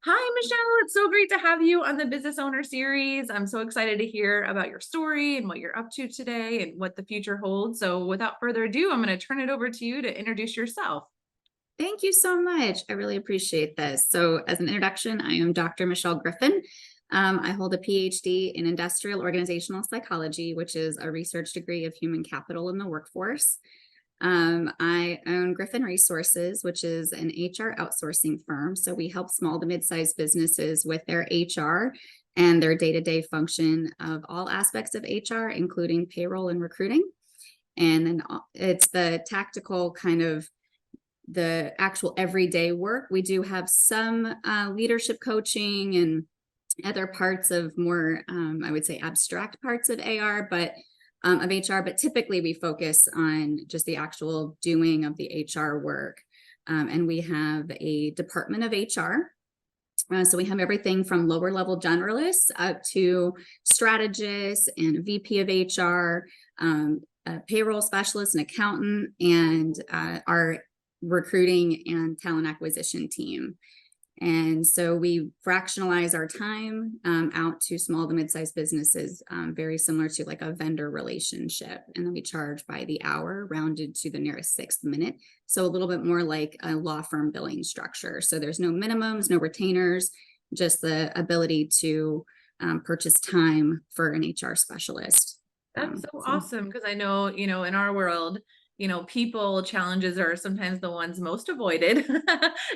Hi, Michelle. It's so great to have you on the Business Owner Series. I'm so excited to hear about your story and what you're up to today and what the future holds. So, without further ado, I'm going to turn it over to you to introduce yourself. Thank you so much. I really appreciate this. So, as an introduction, I am Dr. Michelle Griffin. I hold a PhD in industrial organizational psychology, which is a research degree of human capital in the workforce. I own Griffin Resources, which is an HR outsourcing firm. So, we help small to mid-sized businesses with their HR and their day-to-day function of all aspects of HR, including payroll and recruiting. And then it's the tactical kind of the actual everyday work. We do have some leadership coaching and other parts of more, I would say, abstract parts of AR, but of HR. But typically, we focus on just the actual doing of the HR work. And we have a department of HR. So we have everything from lower level generalists up to strategists and VP of HR, a payroll specialist, an accountant, and our recruiting and talent acquisition team. And so we fractionalize our time out to small to mid-sized businesses, very similar to like a vendor relationship. And then we charge by the hour, rounded to the nearest sixth minute. So a little bit more like a law firm billing structure. So there's no minimums, no retainers, just the ability to purchase time for an HR specialist. That's so awesome because I know, in our world, people challenges are sometimes the ones most avoided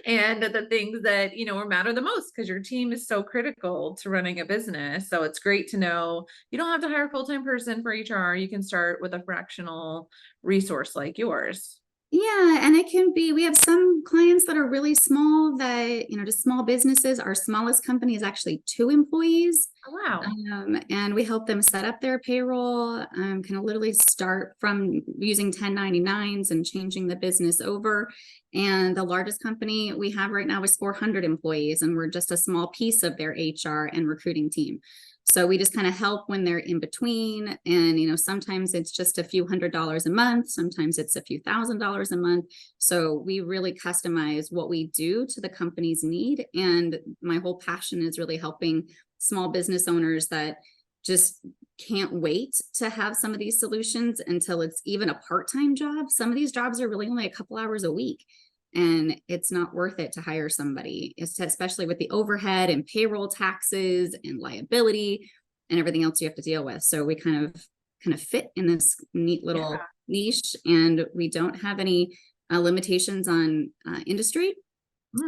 and the things that, matter the most because your team is so critical to running a business. So it's great to know you don't have to hire a full-time person for HR. You can start with a fractional resource like yours. Yeah, and it can be, we have some clients that are really small that, just small businesses. Our smallest company is actually 2 employees. Oh, wow. And we help them set up their payroll, kind of literally start from using 1099s and changing the business over. And the largest company we have right now is 400 employees, and we're just a small piece of their HR and recruiting team. So we just kind of help when they're in between. And, sometimes it's just a few $100s a month. Sometimes it's a few $1,000s a month. So we really customize what we do to the company's need. And my whole passion is really helping small business owners that just can't wait to have some of these solutions until it's even a part-time job. Some of these jobs are really only a couple hours a week. And it's not worth it to hire somebody, especially with the overhead and payroll taxes and liability and everything else you have to deal with. So we kind of fit in this neat little niche, and we don't have any limitations on industry.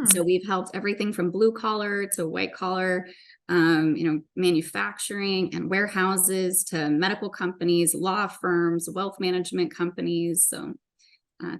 So we've helped everything from blue collar to white collar, manufacturing and warehouses to medical companies, law firms, wealth management companies. So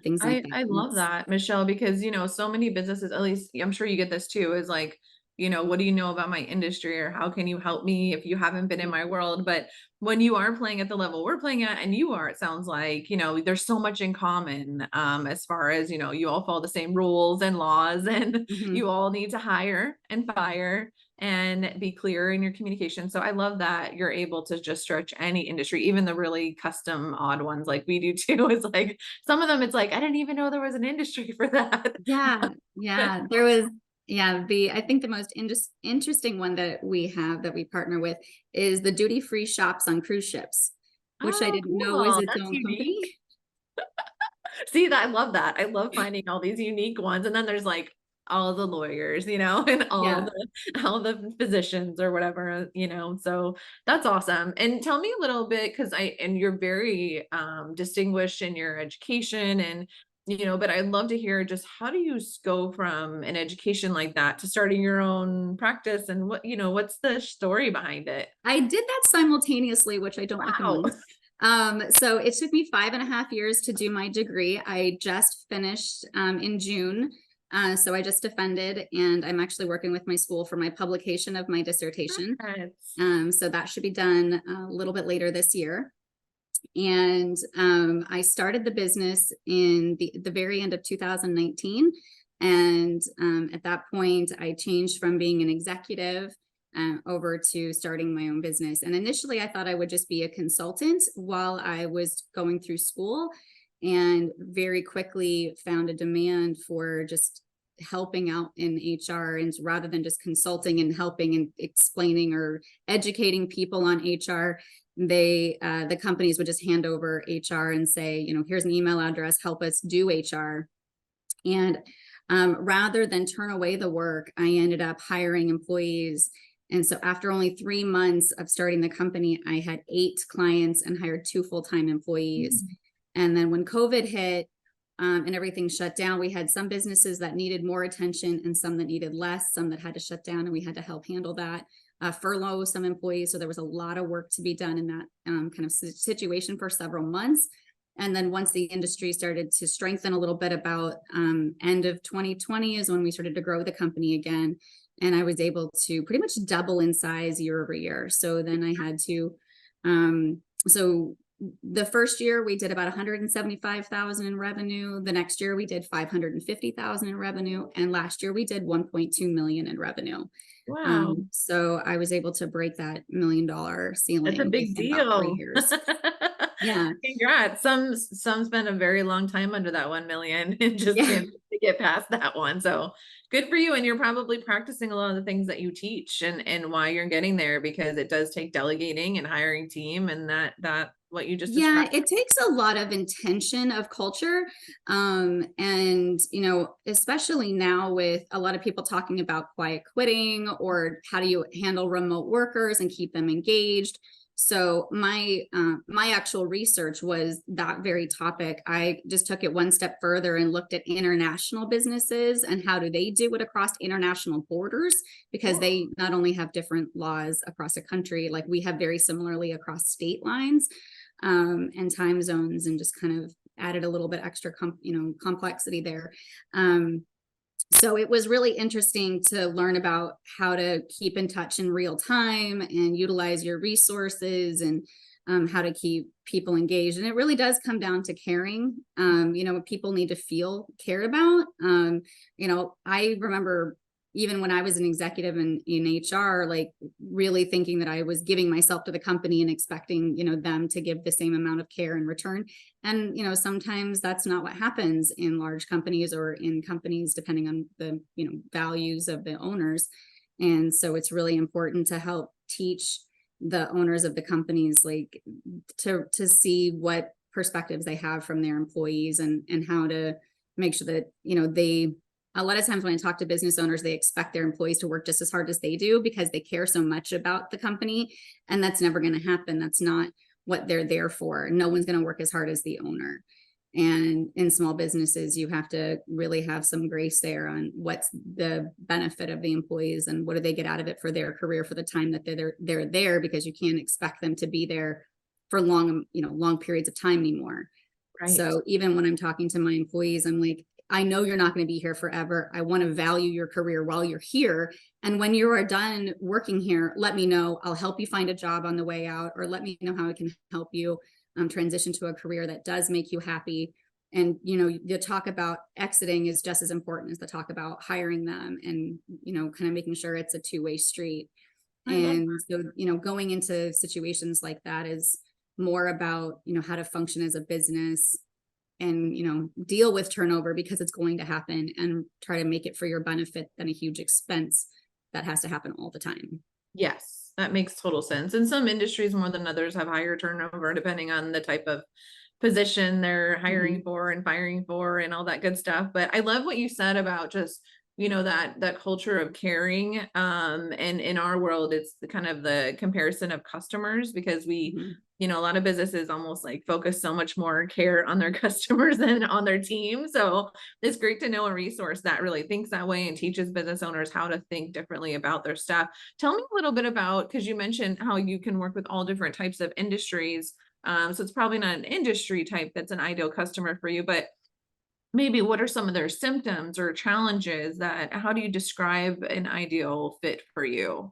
things like that. I love that, Michelle, because, so many businesses, at least I'm sure you get this too, is like, what do you know about my industry or how can you help me if you haven't been in my world? But when you are playing at the level we're playing at and you are, it sounds like, there's so much in common as far as, you all follow the same rules and laws and you all need to hire and fire and be clear in your communication. So I love that you're able to just stretch any industry, even the really custom odd ones like we do too. It's like some of them, it's like, I didn't even know there was an industry for that. Yeah. There was, I think the most interesting one that we have that we partner with is the duty-free shops on cruise ships, which I Oh, didn't know was cool. its That's own company. unique. See, that I love that. I love finding all these unique ones. And then there's like all the lawyers, and Yeah. all the physicians or whatever, So that's awesome. And tell me a little bit, because and you're very distinguished in your education and but I'd love to hear just how do you go from an education like that to starting your own practice and what's the story behind it? I did that simultaneously, which I don't Wow. recommend. So it took me 5.5 years to do my degree. I just finished in June. So I just defended, and I'm actually working with my school for my publication of my dissertation. Yes. So that should be done a little bit later this year. And I started the business in the very end of 2019. And at that point, I changed from being an executive over to starting my own business. And initially, I thought I would just be a consultant while I was going through school, and very quickly found a demand for just helping out in HR, and rather than just consulting and helping and explaining or educating people on HR, the companies would just hand over HR and say, here's an email address, help us do HR. And rather than turn away the work, I ended up hiring employees. And so after only 3 months of starting the company, I had 8 clients and hired 2 full-time employees. And then when COVID hit, and everything shut down, we had some businesses that needed more attention and some that needed less, some that had to shut down, and we had to help handle that. Furlough some employees. So there was a lot of work to be done in that kind of situation for several months. And then once the industry started to strengthen a little bit, about end of 2020 is when we started to grow the company again. And I was able to pretty much double in size year over year. So then I had to, so the first year we did about 175,000 in revenue. The next year we did 550,000 in revenue. And last year we did 1.2 million in revenue. Wow. So I was able to break that $1 million ceiling. That's a big in about 3 deal. years. Yeah. Congrats. Some spend a very long time under that 1 million and just can't to get past that one. So good for you. And you're probably practicing a lot of the things that you teach and why you're getting there, because it does take delegating and hiring team, and that what you just described. It takes a lot of intention of culture. And, especially now with a lot of people talking about quiet quitting, or how do you handle remote workers and keep them engaged. So my actual research was that very topic. I just took it one step further and looked at international businesses and how do they do it across international borders, because they not only have different laws across a country, like we have very similarly across state lines and time zones, and just kind of added a little bit extra complexity there. So it was really interesting to learn about how to keep in touch in real time and utilize your resources, and how to keep people engaged. And it really does come down to caring. People need to feel cared about. I remember even when I was an executive in HR, like really thinking that I was giving myself to the company and expecting, them to give the same amount of care in return. And, sometimes that's not what happens in large companies or in companies, depending on the, values of the owners. And so it's really important to help teach the owners of the companies, like to see what perspectives they have from their employees, and how to make sure that, a lot of times when I talk to business owners, they expect their employees to work just as hard as they do because they care so much about the company. And that's never going to happen. That's not what they're there for. No one's going to work as hard as the owner. And in small businesses, you have to really have some grace there on what's the benefit of the employees and what do they get out of it for their career, for the time that they're there, because you can't expect them to be there for long periods of time anymore. Right. So even when I'm talking to my employees, I'm like, I know you're not going to be here forever. I want to value your career while you're here. And when you are done working here, let me know. I'll help you find a job on the way out, or let me know how I can help you transition to a career that does make you happy. And, the talk about exiting is just as important as the talk about hiring them, and, kind of making sure it's a two-way street. And so, going into situations like that is more about, how to function as a business, and deal with turnover, because it's going to happen, and try to make it for your benefit than a huge expense that has to happen all the time. Yes, that makes total sense. And some industries more than others have higher turnover depending on the type of position they're hiring for and firing for and all that good stuff. But I love what you said about just that culture of caring. And in our world, it's the kind of the comparison of customers, because we a lot of businesses almost like focus so much more care on their customers than on their team. So it's great to know a resource that really thinks that way and teaches business owners how to think differently about their staff. Tell me a little bit about, because you mentioned how you can work with all different types of industries. So it's probably not an industry type that's an ideal customer for you, but maybe what are some of their symptoms or challenges how do you describe an ideal fit for you?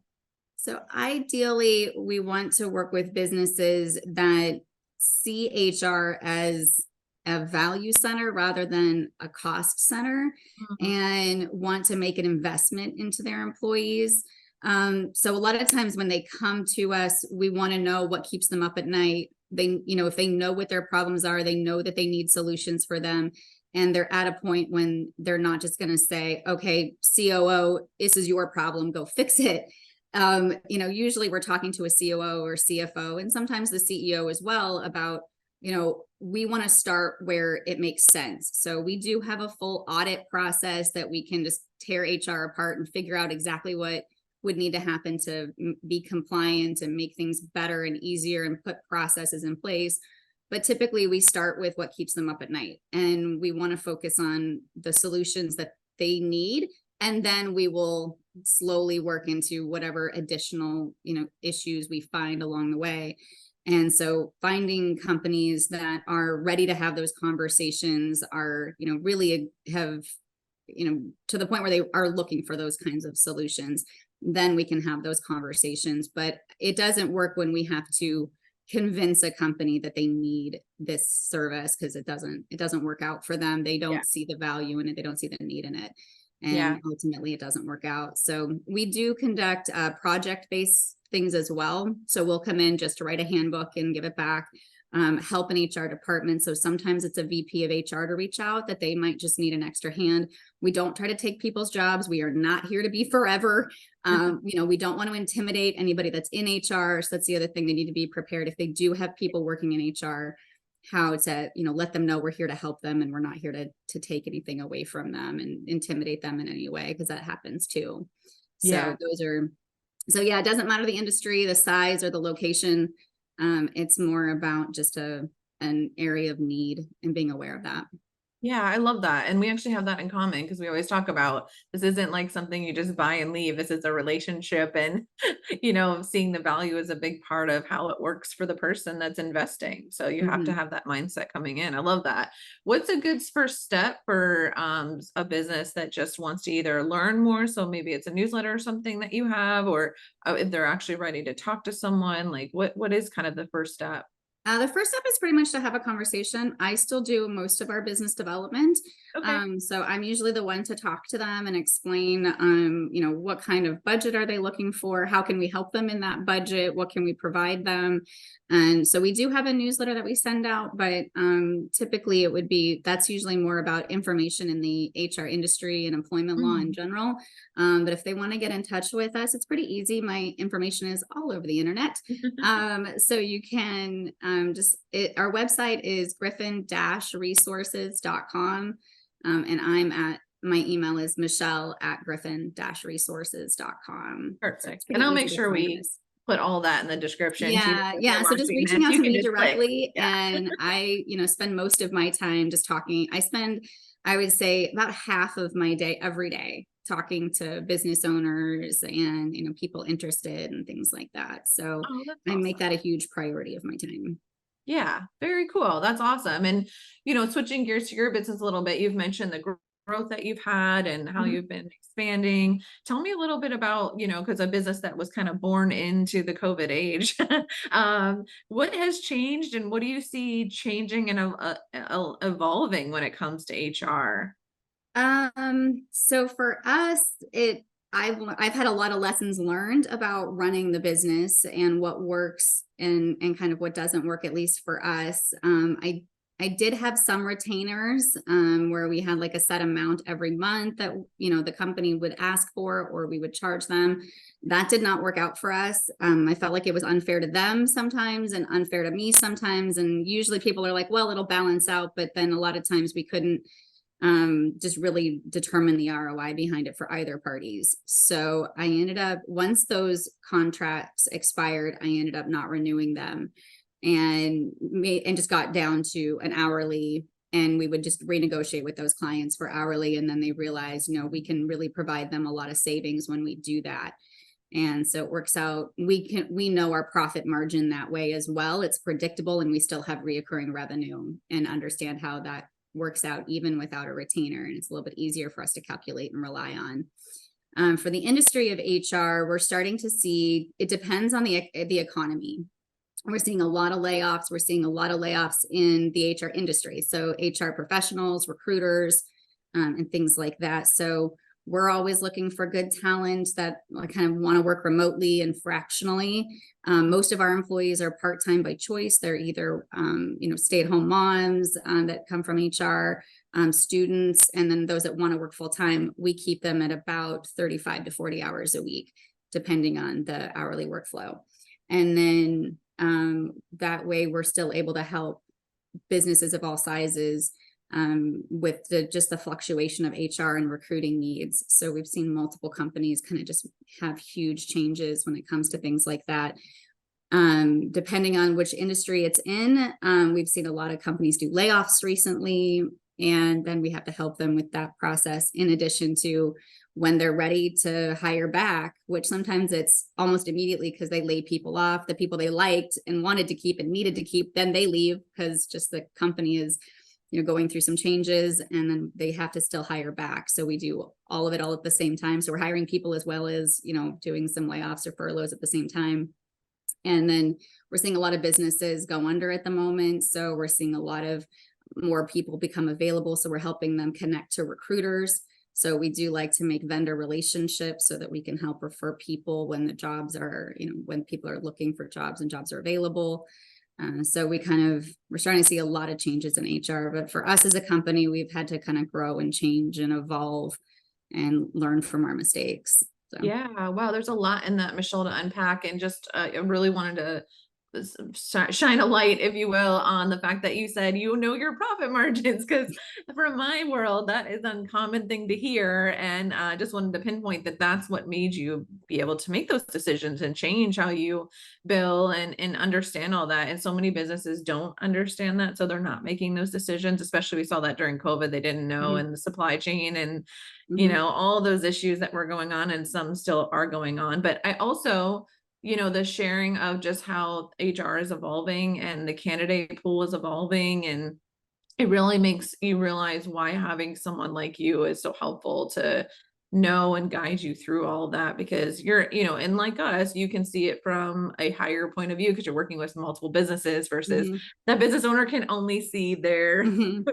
So ideally, we want to work with businesses that see HR as a value center rather than a cost center, and want to make an investment into their employees. So a lot of times when they come to us, we want to know what keeps them up at night. They, if they know what their problems are, they know that they need solutions for them. And they're at a point when they're not just going to say, okay, COO, this is your problem, go fix it. Usually we're talking to a COO or CFO, and sometimes the CEO as well about, we want to start where it makes sense. So we do have a full audit process that we can just tear HR apart and figure out exactly what would need to happen to be compliant and make things better and easier and put processes in place. But typically we start with what keeps them up at night, and we want to focus on the solutions that they need. And then we will slowly work into whatever additional, issues we find along the way. And so finding companies that are ready to have those conversations are, really have, to the point where they are looking for those kinds of solutions, then we can have those conversations. But it doesn't work when we have to convince a company that they need this service, because it doesn't work out for them. They don't see the value in it. They don't see the need in it. And ultimately it doesn't work out. So we do conduct project-based things as well. So we'll come in just to write a handbook and give it back, help an HR department. So sometimes it's a VP of HR to reach out that they might just need an extra hand. We don't try to take people's jobs. We are not here to be forever. We don't want to intimidate anybody that's in HR. So that's the other thing. They need to be prepared if they do have people working in HR, how to, let them know we're here to help them, and we're not here to take anything away from them and intimidate them in any way, because that happens too. So it doesn't matter the industry, the size, or the location. It's more about just an area of need and being aware of that. Yeah, I love that. And we actually have that in common, because we always talk about this isn't like something you just buy and leave. This is a relationship, and seeing the value is a big part of how it works for the person that's investing. So you have to have that mindset coming in. I love that. What's a good first step for a business that just wants to either learn more? So maybe it's a newsletter or something that you have, or if they're actually ready to talk to someone, like what is kind of the first step? The first step is pretty much to have a conversation. I still do most of our business development. Okay. So I'm usually the one to talk to them and explain, what kind of budget are they looking for? How can we help them in that budget? What can we provide them? And so we do have a newsletter that we send out, but typically that's usually more about information in the HR industry and employment law in general. But if they want to get in touch with us, it's pretty easy. My information is all over the internet. So you can our website is griffin-resources.com. And my email is michelle@griffin-resources.com. Perfect. And I'll make sure we put all that in the description. Yeah. So just reaching out to me directly. And I, spend most of my time just talking. I would say about half of my day every day talking to business owners and, people interested and things like that. So I make that a huge priority of my time. Yeah, very cool. That's awesome. And, switching gears to your business a little bit, you've mentioned the growth that you've had and how you've been expanding. Tell me a little bit about, because a business that was kind of born into the COVID age, what has changed, and what do you see changing and evolving when it comes to HR? So for us, I've had a lot of lessons learned about running the business and what works and kind of what doesn't work, at least for us. I did have some retainers, where we had like a set amount every month that, the company would ask for, or we would charge them. That did not work out for us. I felt like it was unfair to them sometimes and unfair to me sometimes. And usually people are like, well, it'll balance out. But then a lot of times we couldn't just really determine the ROI behind it for either parties. So I ended up, once those contracts expired, I ended up not renewing them and just got down to an hourly, and we would just renegotiate with those clients for hourly. And then they realized, we can really provide them a lot of savings when we do that. And so it works out. We know our profit margin that way as well. It's predictable, and we still have reoccurring revenue and understand how that works out even without a retainer. And it's a little bit easier for us to calculate and rely on. For the industry of HR, we're starting to see, it depends on the economy. We're seeing a lot of layoffs. We're seeing a lot of layoffs in the HR industry. So HR professionals, recruiters, and things like that. So We're always looking for good talent that kind of want to work remotely and fractionally. Most of our employees are part-time by choice. They're either, stay-at-home moms that come from HR, students, and then those that want to work full-time. We keep them at about 35 to 40 hours a week, depending on the hourly workflow. And then that way we're still able to help businesses of all sizes with just the fluctuation of HR and recruiting needs. So we've seen multiple companies kind of just have huge changes when it comes to things like that. Depending on which industry it's in, we've seen a lot of companies do layoffs recently, and then we have to help them with that process, in addition to when they're ready to hire back, which sometimes it's almost immediately because they lay people off, the people they liked and wanted to keep and needed to keep, then they leave because just the company is going through some changes, and then they have to still hire back. So we do all of it all at the same time. So we're hiring people as well as, doing some layoffs or furloughs at the same time. And then we're seeing a lot of businesses go under at the moment. So we're seeing a lot of more people become available. So we're helping them connect to recruiters. So we do like to make vendor relationships so that we can help refer people when the jobs are, when people are looking for jobs and jobs are available. So we're starting to see a lot of changes in HR, but for us as a company, we've had to kind of grow and change and evolve and learn from our mistakes. So. Yeah, wow, there's a lot in that, Michelle, to unpack, and just I really wanted to shine a light, if you will, on the fact that you said your profit margins, because from my world that is an uncommon thing to hear, and I just wanted to pinpoint that that's what made you be able to make those decisions and change how you bill and understand all that. And so many businesses don't understand that, so they're not making those decisions. Especially we saw that during COVID, they didn't know, and the supply chain and all those issues that were going on, and some still are going on. But I also the sharing of just how HR is evolving and the candidate pool is evolving. And it really makes you realize why having someone like you is so helpful to know and guide you through all of that, because you're, and like us, you can see it from a higher point of view because you're working with multiple businesses versus that business owner can only see their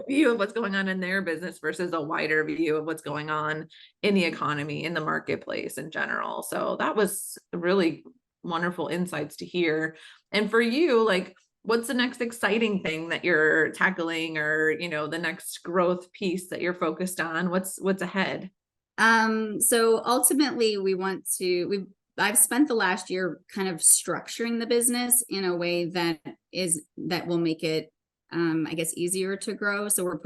view of what's going on in their business versus a wider view of what's going on in the economy, in the marketplace in general. So that was really wonderful insights to hear. And for you, like, what's the next exciting thing that you're tackling, or the next growth piece that you're focused on? What's ahead? So ultimately I've spent the last year kind of structuring the business in a way that will make it I guess easier to grow. So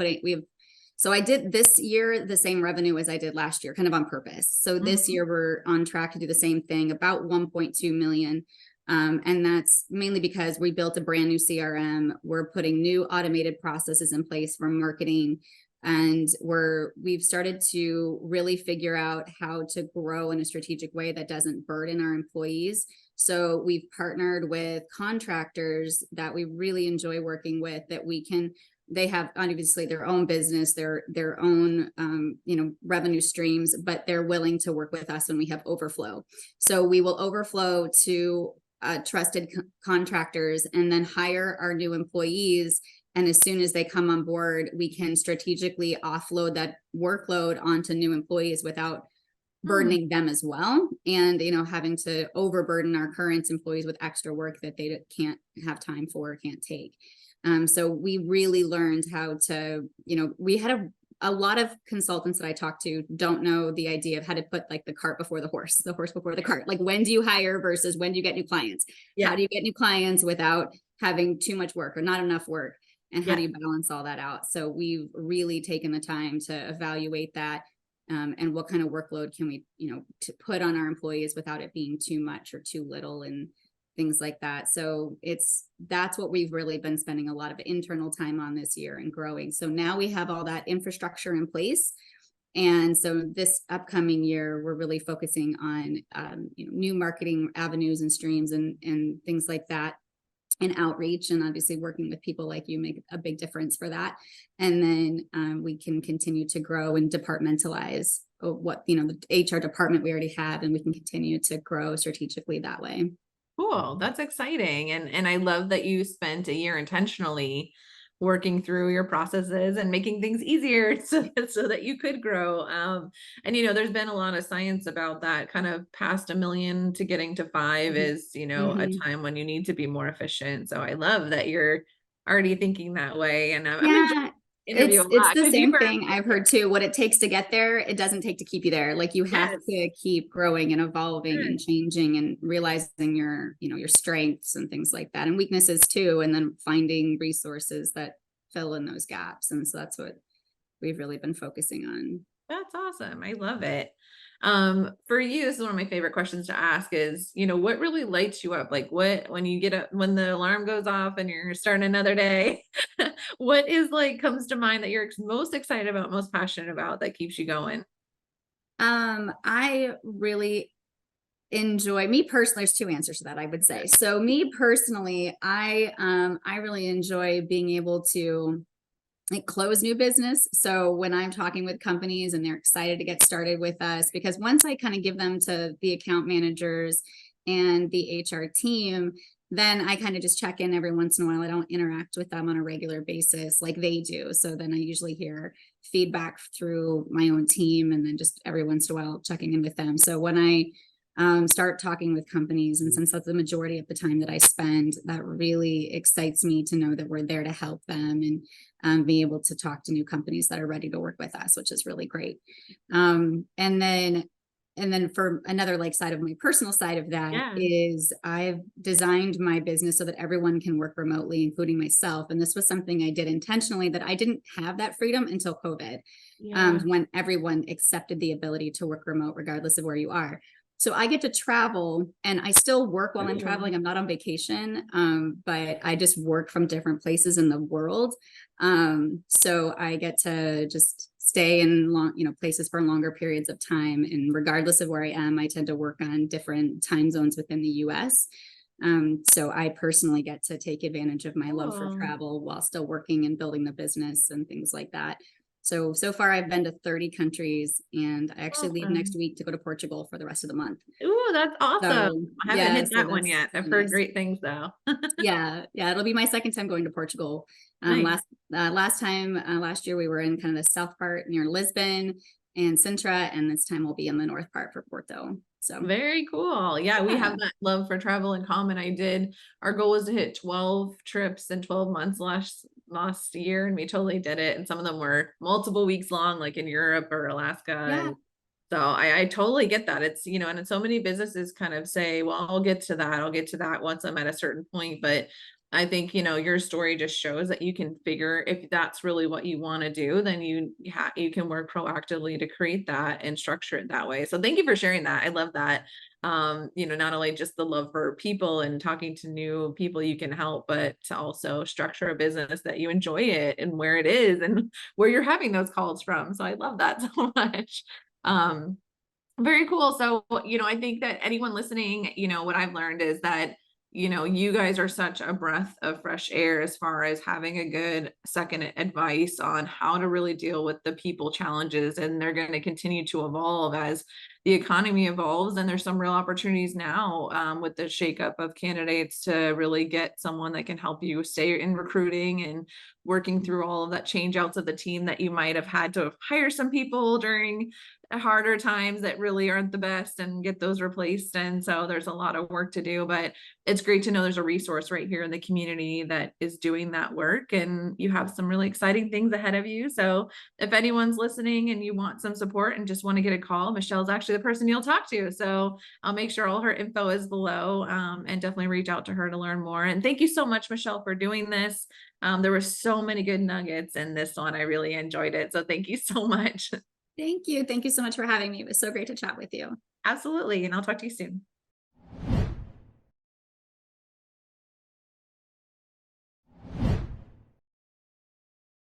so I did this year the same revenue as I did last year, kind of on purpose. So this year we're on track to do the same thing, about 1.2 million. And that's mainly because we built a brand new CRM. We're putting new automated processes in place for marketing. And we've started to really figure out how to grow in a strategic way that doesn't burden our employees. So we've partnered with contractors that we really enjoy working with, they have obviously their own business, their own, revenue streams, but they're willing to work with us when we have overflow. So we will overflow to trusted contractors and then hire our new employees. And as soon as they come on board, we can strategically offload that workload onto new employees without burdening them as well. And, having to overburden our current employees with extra work that they can't have time for, or can't take. So we really learned how to, we had a lot of consultants that I talked to don't know the idea of how to put like the cart before the horse before the cart. Like, when do you hire versus when do you get new clients? Yeah. How do you get new clients without having too much work or not enough work? And how do you balance all that out? So we've really taken the time to evaluate that. And what kind of workload can we, to put on our employees without it being too much or too little, and things like that. So that's what we've really been spending a lot of internal time on this year and growing. So now we have all that infrastructure in place. And so this upcoming year, we're really focusing on, new marketing avenues and streams and things like that, and outreach, and obviously working with people like you make a big difference for that. And then we can continue to grow and departmentalize what, the HR department we already have, and we can continue to grow strategically that way. Cool. That's exciting. And I love that you spent a year intentionally working through your processes and making things easier so that you could grow. And there's been a lot of science about that. Kind of past 1 million to getting to 5 is, a Mhm. time when you need to be more efficient. So I love that you're already thinking that way. And I'm enjoying Yeah, the interview a it's lot the because you same were, thing I've heard too. What it takes to get there, it doesn't take to keep you there. Like you have yes, to keep growing and evolving sure. and changing and realizing your strengths and things like that and weaknesses too, and then finding resources that fill in those gaps. And so that's what we've really been focusing on. That's awesome. I love it. For you, this is one of my favorite questions to ask is, what really lights you up? Like what, when you get up, when the alarm goes off and you're starting another day, what is like comes to mind that you're most excited about, most passionate about that keeps you going? I really enjoy me personally, there's two answers to that, I would say. So me personally, I really enjoy being able to like close new business. So when I'm talking with companies and they're excited to get started with us, because once I kind of give them to the account managers and the HR team, then I kind of just check in every once in a while. I don't interact with them on a regular basis like they do. So then I usually hear feedback through my own team and then just every once in a while checking in with them. So when I start talking with companies, and since that's the majority of the time that I spend, that really excites me to know that we're there to help them and be able to talk to new companies that are ready to work with us, which is really great. And then for another like side of my personal side of that Yeah. is I've designed my business so that everyone can work remotely, including myself. And this was something I did intentionally that I didn't have that freedom until COVID, Yeah. when everyone accepted the ability to work remote regardless of where you are. So I get to travel and I still work while I'm Ooh. traveling. I'm not on vacation, but I just work from different places in the world. So I get to just stay in places for longer periods of time. And regardless of where I am, I tend to work on different time zones within the US. So I personally get to take advantage of my love for Cool. travel while still working and building the business and things like that. So far I've been to 30 countries and I actually leave next Awesome. week to go to Portugal for the rest of the month. Ooh, that's awesome. So I haven't yeah, hit so that one that's yet. I've heard nice. great things though. Yeah, it'll be my second time going to Portugal. Nice. Last year we were in kind of the south part near Lisbon and Sintra, and this time we'll be in the north part for Porto. So Very cool. Yeah, we have yeah, that love for travel in common. Our goal was to hit 12 trips in 12 months last year, and we totally did it. And some of them were multiple weeks long, like in Europe or Alaska. yeah, And so I totally get that. And so many businesses kind of say, well, I'll get to that once I'm at a certain point. But I think, your story just shows that you can figure if that's really what you want to do, then you can work proactively to create that and structure it that way. So thank you for sharing that. I love that. Not only just the love for people and talking to new people you can help, but to also structure a business that you enjoy it and where it is and where you're having those calls from. So I love that so much. Um, Very cool. So, I think that anyone listening, what I've learned is that, you guys are such a breath of fresh air as far as having a good second advice on how to really deal with the people challenges. And they're going to continue to evolve as the economy evolves. And there's some real opportunities now with the shakeup of candidates to really get someone that can help you stay in recruiting and working through all of that change outs of the team that you might have had to hire some people during harder times that really aren't the best and get those replaced. And so there's a lot of work to do, but it's great to know there's a resource right here in the community that is doing that work and you have some really exciting things ahead of you. So if anyone's listening and you want some support and just want to get a call, Michelle's actually the person you'll talk to. So I'll make sure all her info is below and definitely reach out to her to learn more. And thank you so much, Michelle, for doing this. There were so many good nuggets in this one. I really enjoyed it. So thank you so much. thank you so much for having me. It was so great to chat with you. Absolutely. And I'll talk to you soon.